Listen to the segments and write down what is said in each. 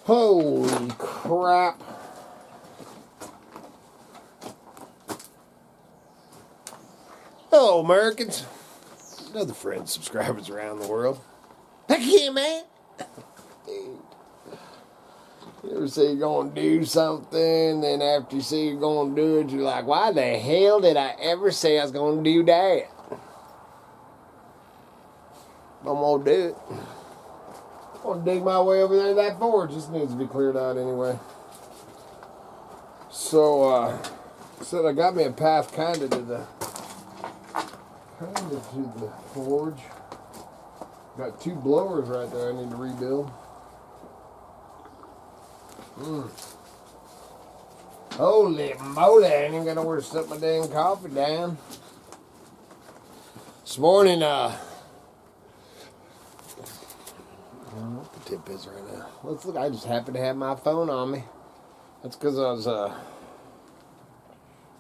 Holy crap. Hello, Americans. Other friends, subscribers around the world. Heck yeah, man. Dude. You ever say you're going to do something, then after you say you're going to do it, you're like, why the hell did I ever say I was going to do that? I'm going to do it. I'm going to dig my way over there to that forge. This needs to be cleared out anyway. So, said I got me a path kind of to the forge. Got 2 blowers right there I need to rebuild. Holy moly, I ain't even got nowhere to set my dang coffee down. This morning, I don't know what the tip is right now. Let's look, I just happen to have my phone on me. That's because I was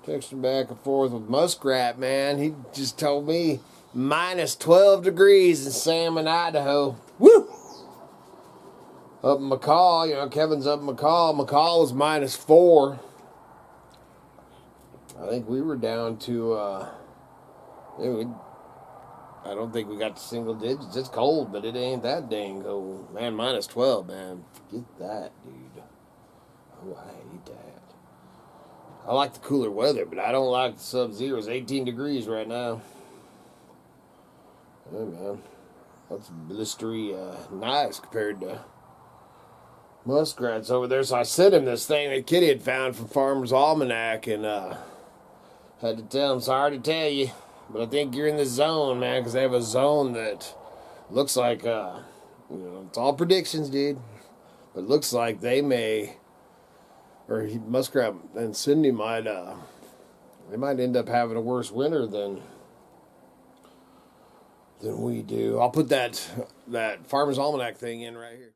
texting back and forth with Muskrat, man. He just told me minus 12 degrees in Salmon, Idaho. Woo! Up in McCall, you know, Kevin's up in McCall. McCall was minus 4. I think we were down to, I don't think we got to single digits. It's cold, but it ain't that dang cold. Man, minus 12, man. Forget that, dude. Oh, I hate that. I like the cooler weather, but I don't like the sub-zero. It's 18 degrees right now. Hey, man. That's blistery nice compared to Muskrat's over there. So I sent him this thing that Kitty had found from Farmer's Almanac, and had to tell him, sorry to tell you, but I think you're in the zone, man, because they have a zone that looks like, you know, it's all predictions, dude, but it looks like they may, or Muskrat and Cindy might, they might end up having a worse winter than we do. I'll put that Farmer's Almanac thing in right here.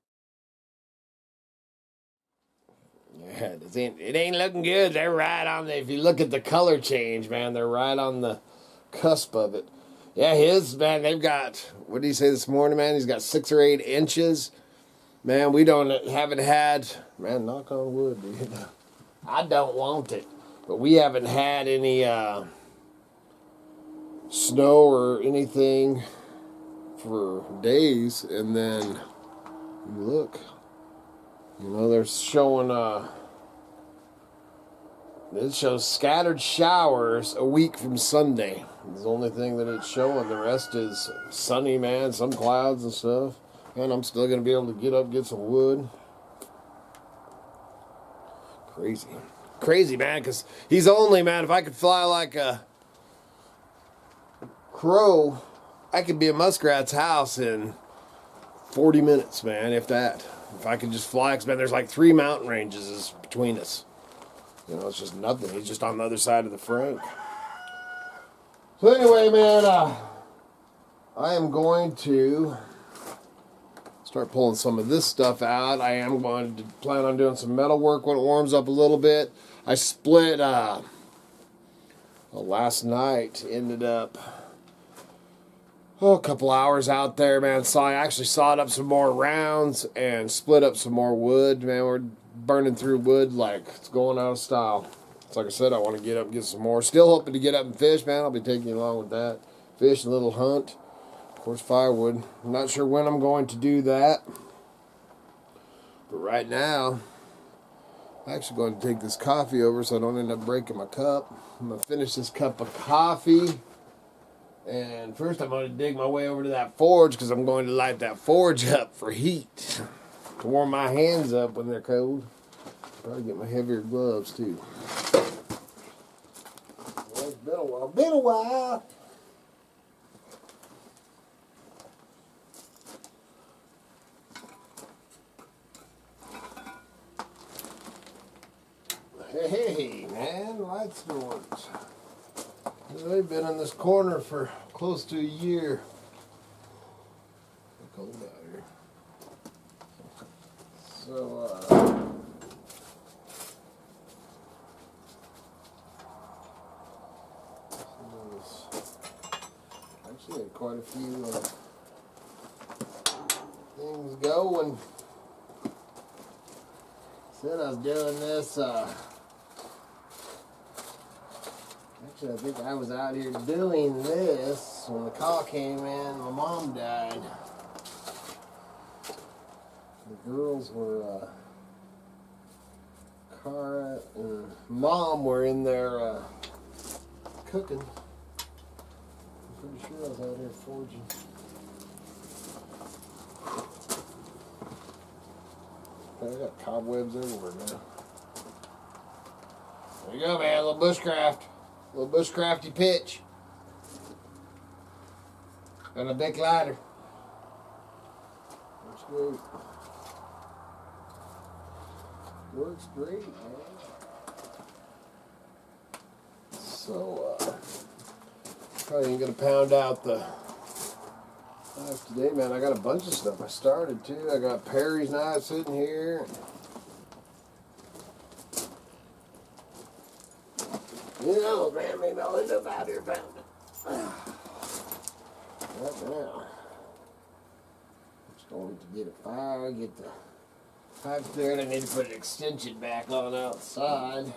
Yeah, it ain't looking good. They're right on the, if you look at the color change, man, they're right on the cusp of it. Yeah, his, man, they've got, what did he say this morning, man? He's got 6 or 8 inches. Man, we haven't had, man, knock on wood, dude. I don't want it, but we haven't had any snow or anything for days, and then look, you know, they're showing it shows scattered showers a week from Sunday. It's the only thing that it's showing. The rest is sunny, man, some clouds and stuff. And I'm still gonna be able to get up, get some wood. Crazy, man, because he's only, man, if I could fly like a crow, I could be at Muskrat's house in 40 minutes, man, if that. If I could just fly, because, man, there's like 3 mountain ranges between us. You know, it's just nothing. He's just on the other side of the Frank. So anyway, man, I am going to start pulling some of this stuff out. I am going to plan on doing some metal work when it warms up a little bit. I split, last night, ended up, a couple hours out there, man. So I actually sawed up some more rounds and split up some more wood. Man, we're burning through wood like it's going out of style. So like I said, I want to get up and get some more. Still hoping to get up and fish, man. I'll be taking you along with that. Fish, a little hunt. Of course, firewood. I'm not sure when I'm going to do that. But right now, I'm actually going to take this coffee over so I don't end up breaking my cup. I'm going to finish this cup of coffee. And first I'm going to dig my way over to that forge because I'm going to light that forge up for heat. To warm my hands up when they're cold. Probably get my heavier gloves too. Well, it's been a while. Hey, man, light storms. They've been in this corner for close to a year. It's cold out here. So, actually had quite a few things going. Said I was doing this, actually I think I was out here doing this when the call came in. My mom died. The girls were, Cara and Mom were in there, cooking. I'm pretty sure I was out here foraging. I got cobwebs everywhere now. There you go, man. A little bushcraft. A little bushcrafty pitch. And a big ladder. Works great. Works great, man. So, probably ain't gonna pound out the knives today, man. I got a bunch of stuff I started too. I got Perry's knife sitting here. You know, man, maybe I'll end up out here pounding. Right now, I'm just going to get a fire, get the pipe cleared. I need to put an extension back on outside. So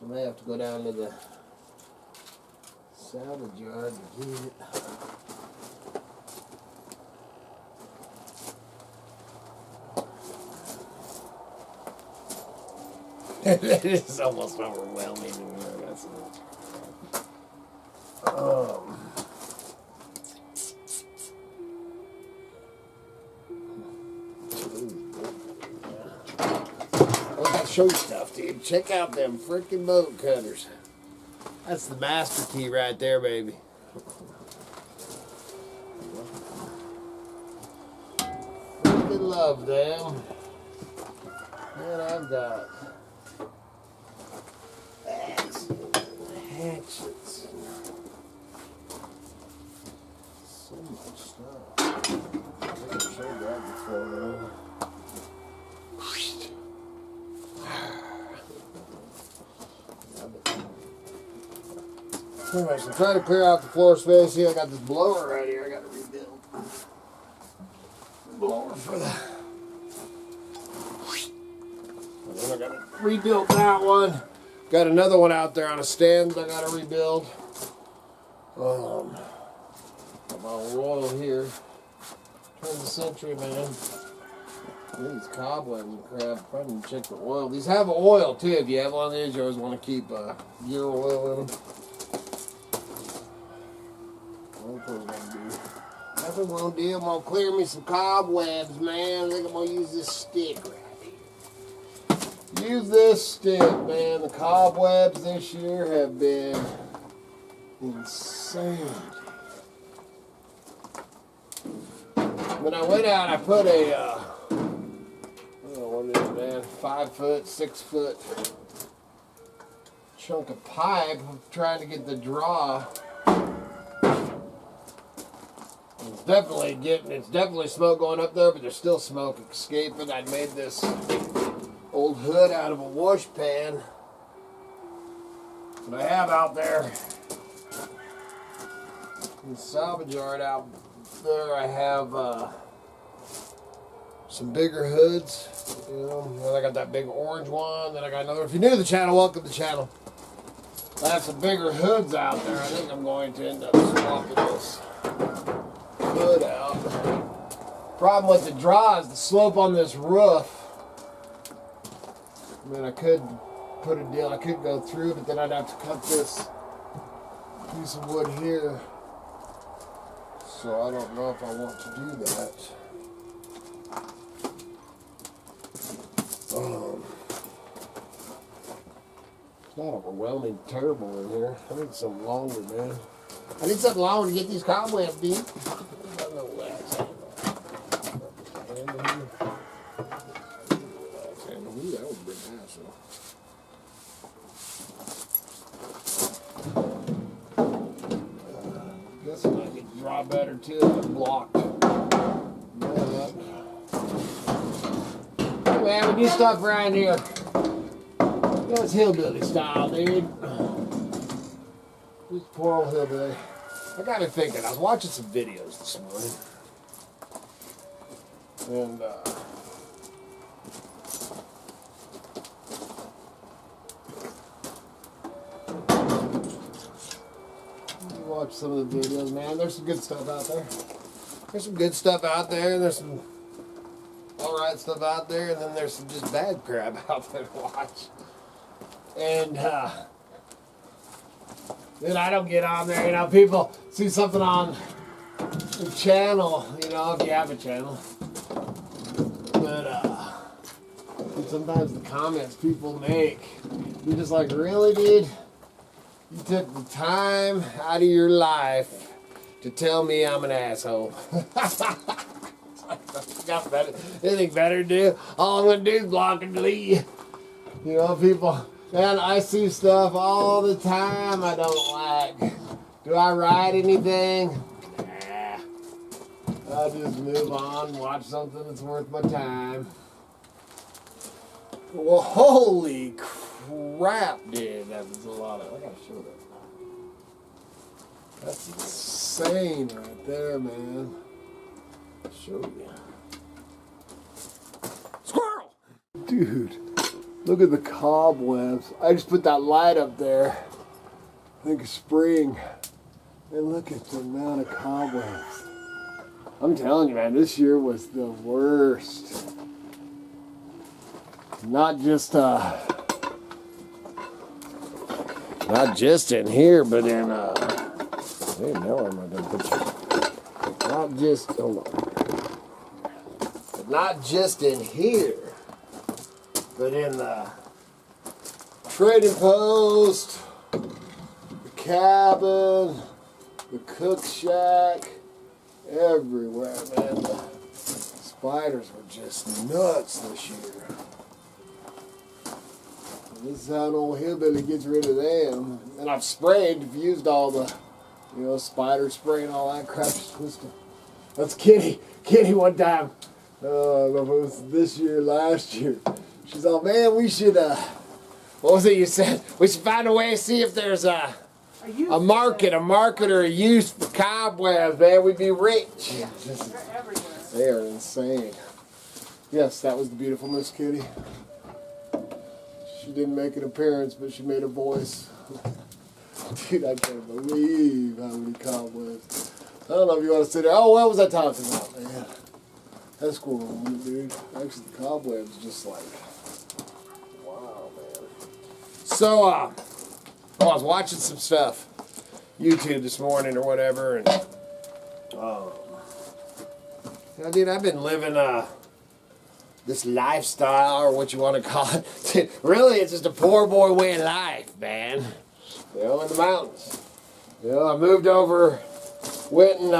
I may have to go down to the salvage yard to get it. It is almost overwhelming. I gotta show you stuff, dude. Check out them freaking boat cutters. That's the master key right there, baby. Freaking love them. And I've got hatchets. So much stuff. I haven't showed that before. Anyway, so I'm trying to clear out the floor space. See, I got this blower right here. I got to rebuild. Blower for the. And then I got to rebuild that one. Got another one out there on a stand that I got to rebuild. Got my oil here. Turn the century, man. These cobwebs and crap. Probably need to check the oil. These have oil too. If you have one of these, you always want to keep gear oil in them. Nothing gonna do. I'm gonna clear me some cobwebs, man. I think I'm gonna use this stick right here. Use this stick, man. The cobwebs this year have been insane. When I went out, I put a, I don't know what it is, man, 5 foot, 6 foot chunk of pipe. I'm trying to get the draw. It's definitely smoke going up there, but there's still smoke escaping. I made this old hood out of a wash pan that I have out there in the salvage yard out there. I have some bigger hoods, you know. Then I got that big orange one. Then I got another. If you're new to the channel, welcome to the channel. I have some bigger hoods out there. I think I'm going to end up swapping this hood out. Problem with the draw is the slope on this roof. I mean, I could put a deal, I could go through, but then I'd have to cut this piece of wood here. So I don't know if I want to do that. It's not overwhelming terrible in here. I need something longer, man. I need something longer to get these cobwebs deep. Guess I could draw better too if I blocked. Hey man, we do stuff around here. You know, it's hillbilly style, dude. This poor old hillbilly. I got me thinking, I was watching some videos this morning. And watch some of the videos, man. There's some good stuff out there. There's some good stuff out there, and there's some alright stuff out there, and then there's some just bad crap out there to watch. And then I don't get on there, you know, people see something on the channel, you know, if you have a channel. But sometimes the comments people make, you're just like, really, dude? You took the time out of your life to tell me I'm an asshole. Got better, anything better to do? All I'm gonna do is block and delete. You know, people, man, I see stuff all the time I don't like. Do I write anything? Nah. I just move on, watch something that's worth my time. Well, holy crap, dude, that was a lot of. I gotta show that. That's insane right there, man. I'll show you. Squirrel! Dude, look at the cobwebs. I just put that light up there. I think it's spring. And look at the amount of cobwebs. I'm telling you, man, this year was the worst. Not just in here, but in hey, now where am I gonna put you? Not just, hold on. But not just in here, but in the trading post, the cabin, the cook shack, everywhere, man. The spiders were just nuts this year. This is how an old hillbilly gets rid of them. And I've sprayed, I've used all the, you know, spider spray and all that crap. That's Kitty. Kitty one time, I don't know if it was this year or last year. She's all, man, we should, what was it you said? We should find a way to see if there's a market or a use for cobwebs, man. We'd be rich. Yeah, they're everywhere. They are insane. Yes, that was the beautiful Miss Kitty. She didn't make an appearance, but she made a voice. Dude, I can't believe how many cobwebs. I don't know if you want to sit there. Oh, what was I talking about, man? That squirrel, dude. Actually, the cobwebs just like, wow, man. So, I was watching some stuff, YouTube this morning or whatever, and, yeah, dude, I've been living, this lifestyle, or what you want to call it. Really, it's just a poor boy way of life, man. You know, in the mountains. You know, I moved over, went and,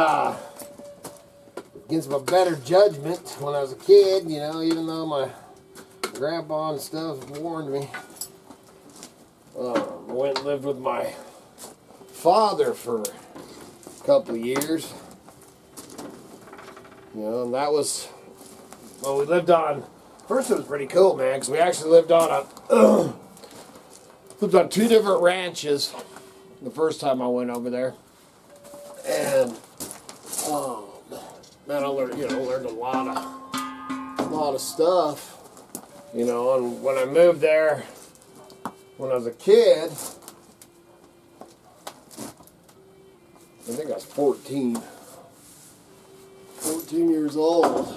against my better judgment when I was a kid, you know, even though my grandpa and stuff warned me. I went and lived with my father for a couple of years. You know, and that was, well, we lived on, first it was pretty cool, man, because we actually lived on two different ranches the first time I went over there. And, man, I learned, learned a lot of stuff, you know, and when I moved there, when I was a kid, I think I was 14 years old.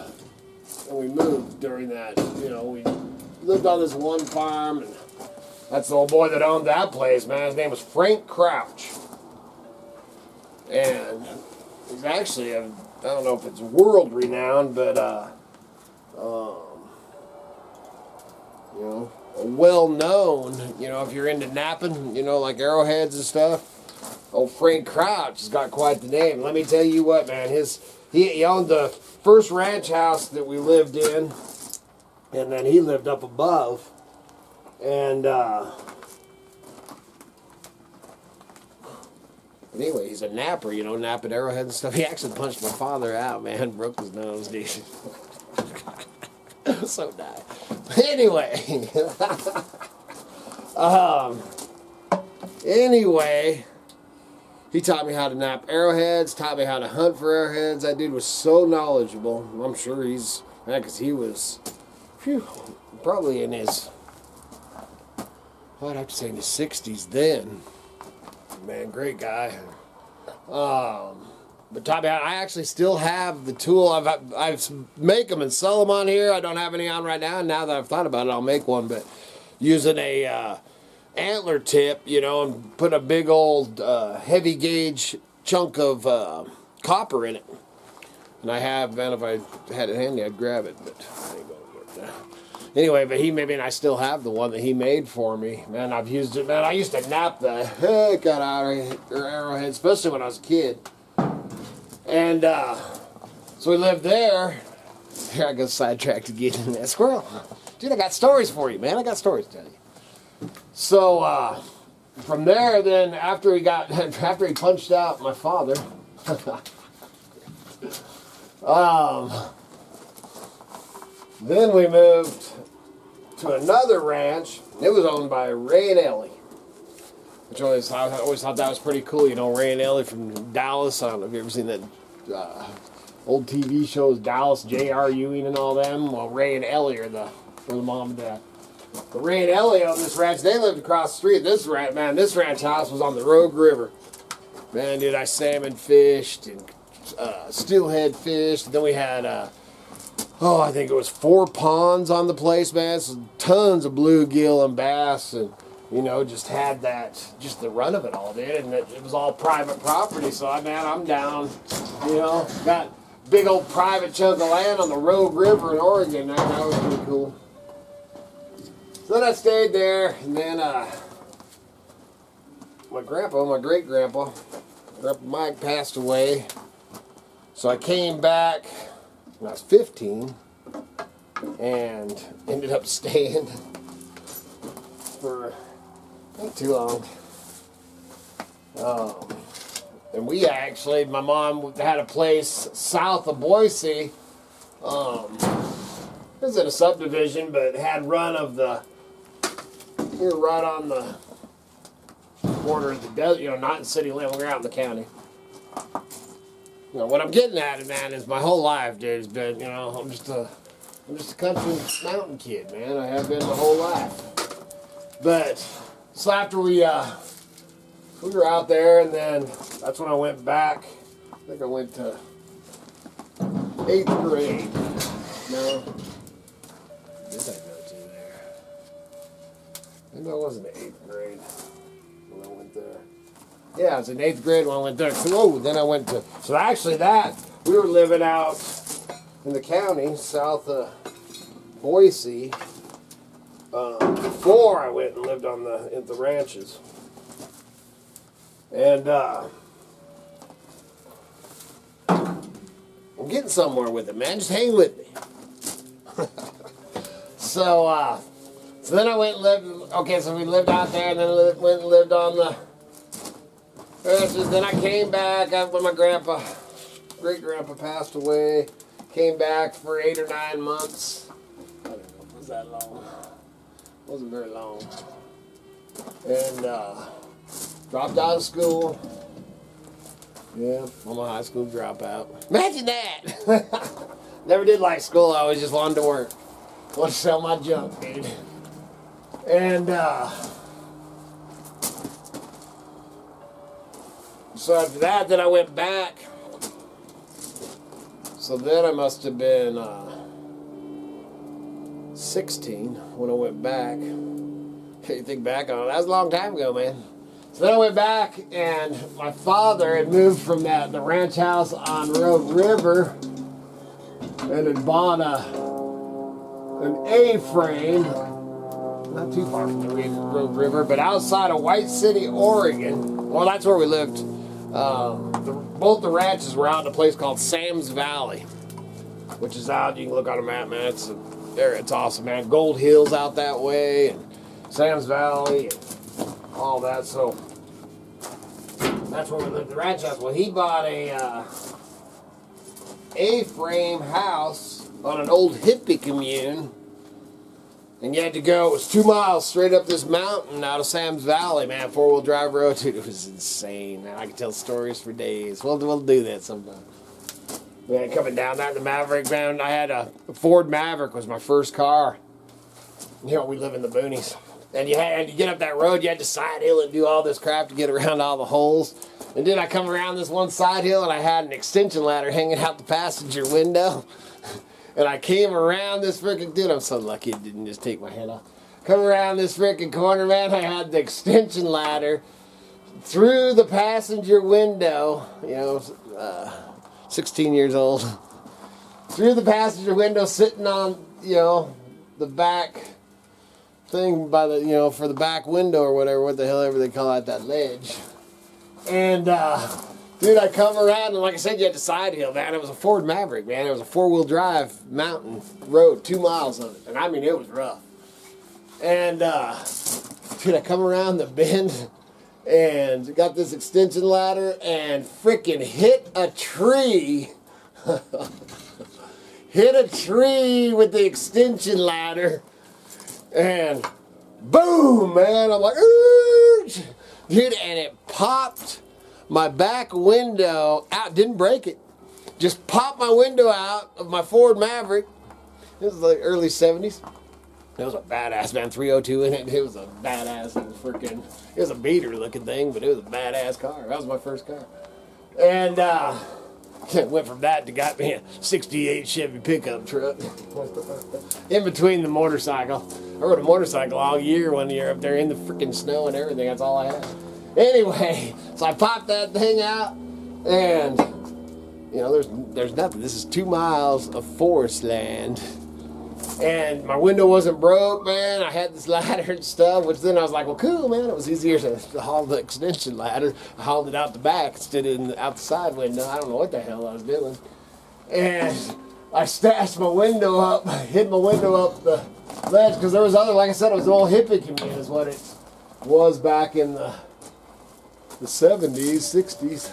And we moved during that, you know, we lived on this one farm, and that's the old boy that owned that place, man. His name was Frank Crouch. And he's actually, I don't know if it's world renowned, but, you know, well known, you know, if you're into napping, you know, like arrowheads and stuff. Old Frank Crouch has got quite the name. Let me tell you what, man, he owned the first ranch house that we lived in, and then he lived up above. And anyway, he's a napper, you know, napping arrowheads and stuff. He actually punched my father out, man, broke his nose, dude. So nice. Anyway, anyway, he taught me how to nap arrowheads, taught me how to hunt for arrowheads. That dude was so knowledgeable. I'm sure he's, because he was, probably in his, I'd have to say in his 60s then. Man, great guy. But Tommy, I actually still have the tool. I make them and sell them on here. I don't have any on right now. And now that I've thought about it, I'll make one. But using a antler tip, you know, and put a big old heavy gauge chunk of copper in it. And I have, man, if I had it handy, I'd grab it. But I ain't going to work now. Anyway, but and I still have the one that he made for me. Man, I've used it. Man, I used to nap the heck out of arrowhead, especially when I was a kid. And so we lived there. Here I go sidetracked again in that squirrel. Dude, I got stories for you, man. I got stories to tell you. So from there, then after he punched out my father, then we moved to another ranch. It was owned by Ray and Ellie. Which I always thought that was pretty cool. You know, Ray and Ellie from Dallas. I don't know if you've ever seen that old TV shows, Dallas, J.R. Ewing and all them. Well, Ray and Ellie are the mom and dad. But Ray and Ellie on this ranch, they lived across the street. This ranch house was on the Rogue River. Man, dude, I salmon fished and steelhead fished. Then we had, I think it was 4 ponds on the place, man. So tons of bluegill and bass and, you know, just had just the run of it all, dude. And it was all private property. So, man, I'm down, you know, got big old private chunk of land on the Rogue River in Oregon. That was pretty cool. So then I stayed there, and then my great-grandpa, Grandpa Mike passed away. So I came back when I was 15 and ended up staying for not too long. And we actually, my mom had a place south of Boise. It was in a subdivision, but it had run of we were right on the border of the desert, you know, not in city limits, we're out in the county. You know, what I'm getting at it, man, is my whole life, dude, has been, you know, I'm just a country mountain kid, man. I have been my whole life. But, so after we were out there, and then that's when I went back. I think I went to 8th grade. No. Did I go to there? Maybe I wasn't in 8th grade when I went there. Yeah, I was in 8th grade when I went there. Oh, then I went to... So actually we were living out in the county, south of Boise, before I went and lived in the ranches. And I'm getting somewhere with it, man. Just hang with me. So then I went and lived... Okay, so we lived out there, and then went and lived on the... Then I came back when my great-grandpa passed away. Came back for 8 or 9 months. I don't know if it was that long. It wasn't very long. And dropped out of school. Yeah, I'm a high school dropout. Imagine that! Never did like school. I always just wanted to work. Wanted to sell my junk, dude. And so after that, then I went back. So then I must have been 16 when I went back. You think back on it, that was a long time ago, man. So then I went back, and my father had moved from the ranch house on Rogue River and had bought an A-frame, not too far from the Rogue River, but outside of White City, Oregon. Well, that's where we lived. Both the ranches were out in a place called Sam's Valley, which is out, you can look on a map, man. It's awesome, man. Gold Hills out that way, and Sam's Valley, and all that. So that's where we lived, the ranch house. Well, he bought a A-frame house on an old hippie commune. And you had to go, it was 2 miles straight up this mountain out of Sam's Valley, man. 4-wheel drive road, dude. It was insane, man. I could tell stories for days. We'll do that sometime. Man, coming down that, the Maverick, man. I had a Ford Maverick was my first car. You know, we live in the boonies. And you had to get up that road, you had to side hill and do all this crap to get around all the holes. And then I come around this one side hill and I had an extension ladder hanging out the passenger window. And I came around this freaking, dude, I'm so lucky it didn't just take my head off. Come around this freaking corner, man, I had the extension ladder through the passenger window, 16 years old. Through the passenger window, sitting on, the back thing by the, for the back window or whatever, what the hell ever they call it, that ledge. And, dude, I come around, and like I said, you had to side hill, man. It was a Ford Maverick, man. It was a 4-wheel drive mountain road, 2 miles on it. And I mean, it was rough. And, dude, I come around the bend and got this extension ladder and freaking hit a tree. Hit a tree with the extension ladder. And boom, man, I'm like, dude, and it popped my back window out. Didn't break it. Just popped my window out of my Ford Maverick. This was like early 70s. It was a badass, man, 302 in it. It was a badass freaking, it was a beater looking thing, but it was a badass car. That was my first car. And, went from that to got me a 68 Chevy pickup truck. In between the motorcycle. I rode a motorcycle all year one year up there in the freaking snow and everything. That's all I had. Anyway, so I popped that thing out, and, there's nothing. This is 2 miles of forest land. And my window wasn't broke, man. I had this ladder and stuff, which then I was like, well, cool, man. It was easier to haul the extension ladder. I hauled it out the back instead of out the side window. I don't know what the hell I was doing. And I stashed my window up, hid my window up the ledge, because there was other, like I said, it was an old hippie community is what it was back in the 70s, 60s.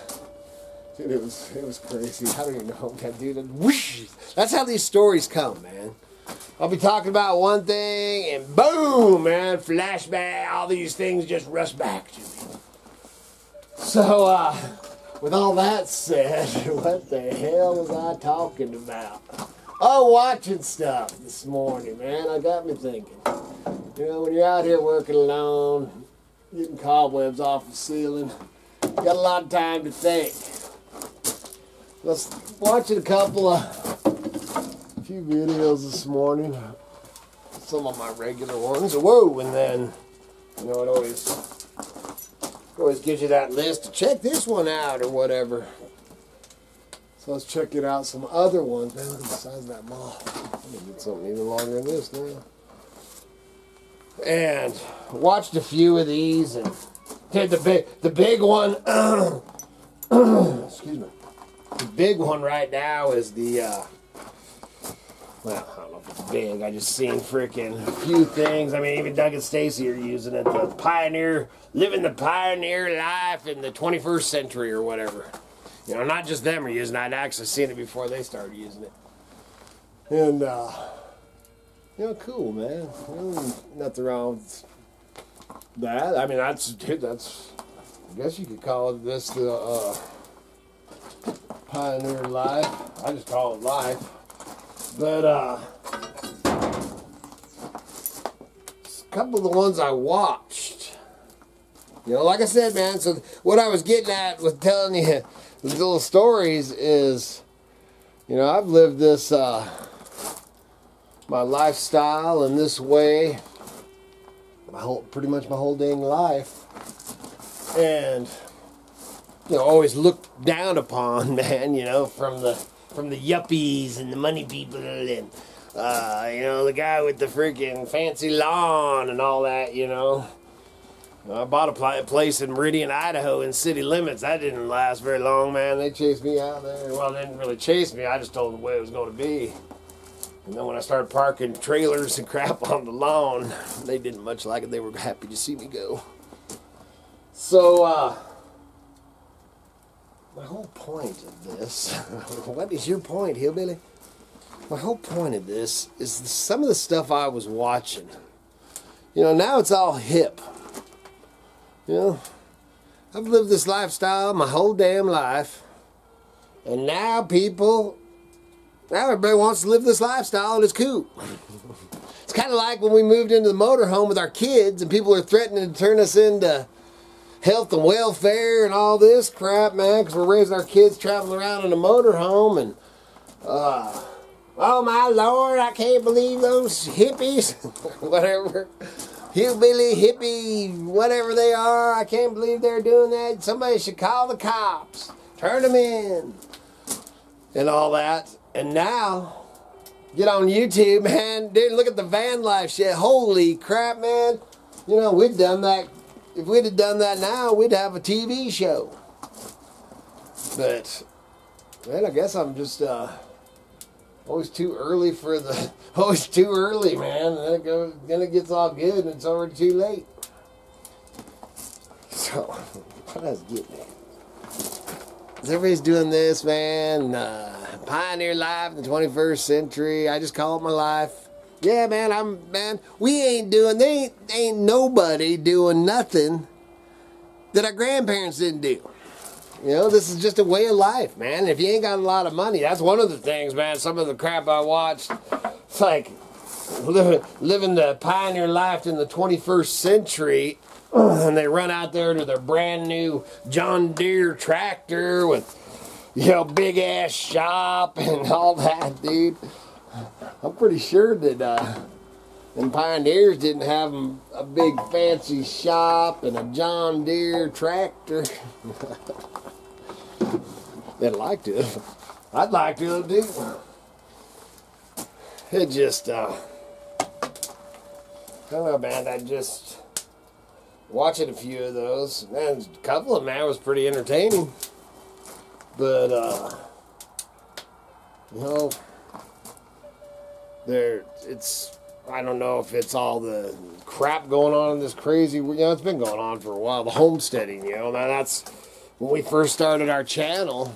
Dude, it was crazy. I don't even know that, dude. Whoosh! That's how these stories come, man. I'll be talking about one thing, and boom, man, flashback, all these things just rush back to me. So, with all that said, what the hell was I talking about? Oh, watching stuff this morning, man. I got me thinking. When you're out here working alone, getting cobwebs off the ceiling, you got a lot of time to think. Let's watching a few videos this morning, some of my regular ones. Whoa, and then, it always gives you that list to check this one out or whatever. So let's check it out. Some other ones. Man, look at the size of that ball. I'm gonna get something even longer than this now. And watched a few of these, and did the big one. Excuse me. The big one right now is the. Well, I don't know if it's big. I just seen freaking a few things. I mean, even Doug and Stacy are using it. The pioneer, living the pioneer life in the 21st century or whatever. Not just them are using it. I'd actually seen it before they started using it. And, cool, man. Nothing wrong with that. I mean, that's, I guess you could call it this the pioneer life. I just call it life. But, a couple of the ones I watched, like I said, man, so what I was getting at with telling you these little stories is, I've lived this, my lifestyle in this way, pretty much my whole dang life, and, always looked down upon, man, from the yuppies and the money people and, the guy with the freaking fancy lawn and all that, I bought a place in Meridian, Idaho in city limits. That didn't last very long, man. They chased me out there. Well, they didn't really chase me. I just told them the way it was going to be. And then when I started parking trailers and crap on the lawn, they didn't much like it. They were happy to see me go. So, my whole point of this, what is your point, Hillbilly? My whole point of this is some of the stuff I was watching. Now it's all hip. I've lived this lifestyle my whole damn life. And now everybody wants to live this lifestyle and it's cool. It's kind of like when we moved into the motorhome with our kids and people are threatening to turn us into health and welfare and all this crap, man, because we're raising our kids traveling around in a motorhome. And, oh my Lord, I can't believe those hippies, whatever, hillbilly, hippie, whatever they are. I can't believe they're doing that. Somebody should call the cops, turn them in, and all that. And now, get on YouTube, man. Dude, look at the van life shit. Holy crap, man. You know, we'd done that. If we'd have done that now, we'd have a TV show. But, man, I guess I'm just always too early for the... Always too early, man. Then it gets all good and it's already too late. So, what I was getting at? Everybody's doing this, man. Pioneer life in the 21st century. I just call it my life. Yeah, man, we ain't doing, ain't nobody doing nothing that our grandparents didn't do. You know, this is just a way of life, man. If you ain't got a lot of money, that's one of the things, man. Some of the crap I watched, it's like living the pioneer life in the 21st century. And they run out there to their brand new John Deere tractor with, you know, big ass shop and all that, dude. I'm pretty sure that them pioneers didn't have a big fancy shop and a John Deere tractor. They'd like to. I'd like to, dude. It just, I don't know, man. I just... watching a few of those, man, a couple of them, man, was pretty entertaining. But, you know, I don't know if it's all the crap going on in this crazy, you know, it's been going on for a while, the homesteading, you know, now that's, when we first started our channel,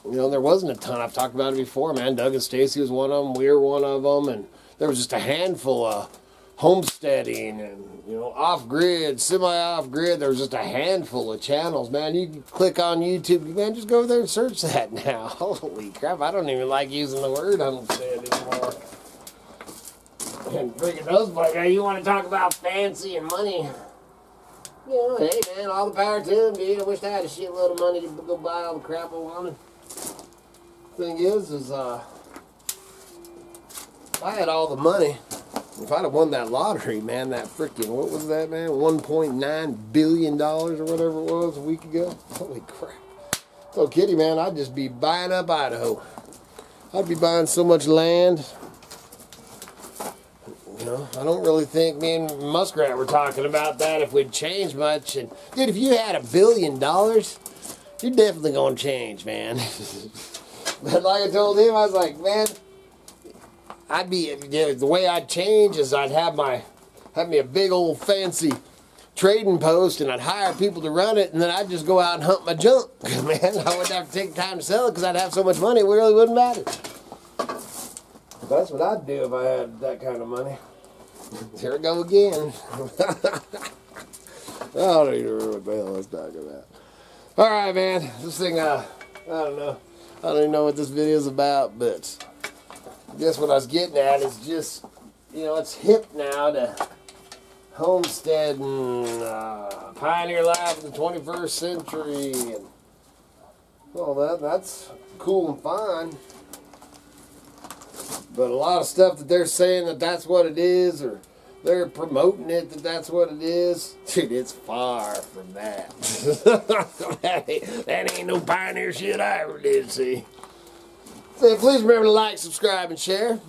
you know, there wasn't a ton. I've talked about it before, man. Doug and Stacy was one of them, we were one of them, and there was just a handful of homesteading and, you know, off-grid, semi-off-grid. There was just a handful of channels, man. You can click on YouTube, man, just go there and search that now. Holy crap, I don't even like using the word homestead anymore. And freaking those boys, man, you want to talk about fancy and money. You know, hey, man, all the power to them, dude. I wish I had a shitload of money to go buy all the crap I wanted. Thing is if I had all the money, if I'd have won that lottery, man, that freaking, what was that, man? $1.9 billion or whatever it was a week ago. Holy crap. So, kitty, man, I'd just be buying up Idaho. I'd be buying so much land. You know, I don't really think me and Muskrat were talking about that if we'd change much. And, dude, if you had $1 billion, you're definitely going to change, man. But like I told him, I was like, man, I'd be, the way I'd change is I'd have me a big old fancy trading post and I'd hire people to run it and then I'd just go out and hunt my junk. Man, I wouldn't have to take time to sell it because I'd have so much money it really wouldn't matter. That's what I'd do if I had that kind of money. Here we go again. I don't even remember what the hell I was talking about. Alright, man, this thing, I don't know. I don't even know what this video is about, but I guess what I was getting at is just, you know, it's hip now to homestead and pioneer life in the 21st century and all that. That's cool and fine. But a lot of stuff that they're saying that that's what it is, or they're promoting it that that's what it is, dude, it's far from that. that ain't no pioneer shit I ever did see. So please remember to like, subscribe, and share.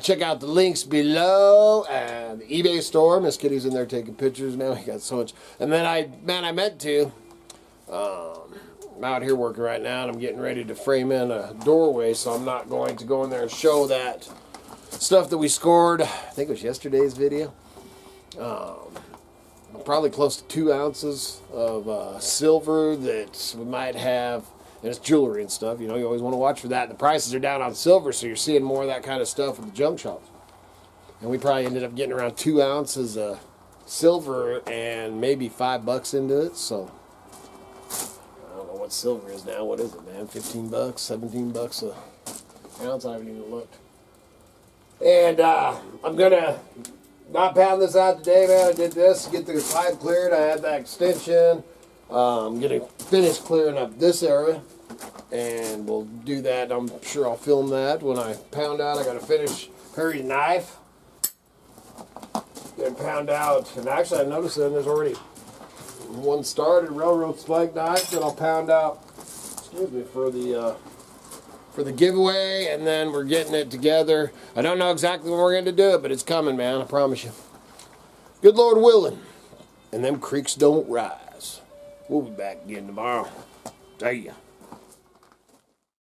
Check out the links below. The eBay store. Miss Kitty's in there taking pictures. Man, we got so much. And then I meant to. I'm out here working right now, and I'm getting ready to frame in a doorway, so I'm not going to go in there and show that stuff that we scored. I think it was yesterday's video. Probably close to 2 ounces of silver that we might have. And it's jewelry and stuff, you know, you always want to watch for that. And the prices are down on silver, so you're seeing more of that kind of stuff at the junk shops. And we probably ended up getting around 2 ounces of silver and maybe $5 into it, so I don't know what silver is now. What is it, man? $15, $17 a ounce? I haven't even looked. And I'm gonna not pound this out today, man. I did this to get the pipe cleared. I had that extension. I'm gonna finish clearing up this area, and we'll do that. I'm sure I'll film that when I pound out. I gotta finish Perry's knife. Then pound out, and actually I noticed that there's already one started railroad spike knife that I'll pound out. Excuse me, for the giveaway, and then we're getting it together. I don't know exactly when we're going to do it, but it's coming, man. I promise you. Good Lord willing, and them creeks don't rise. We'll be back again tomorrow. See ya.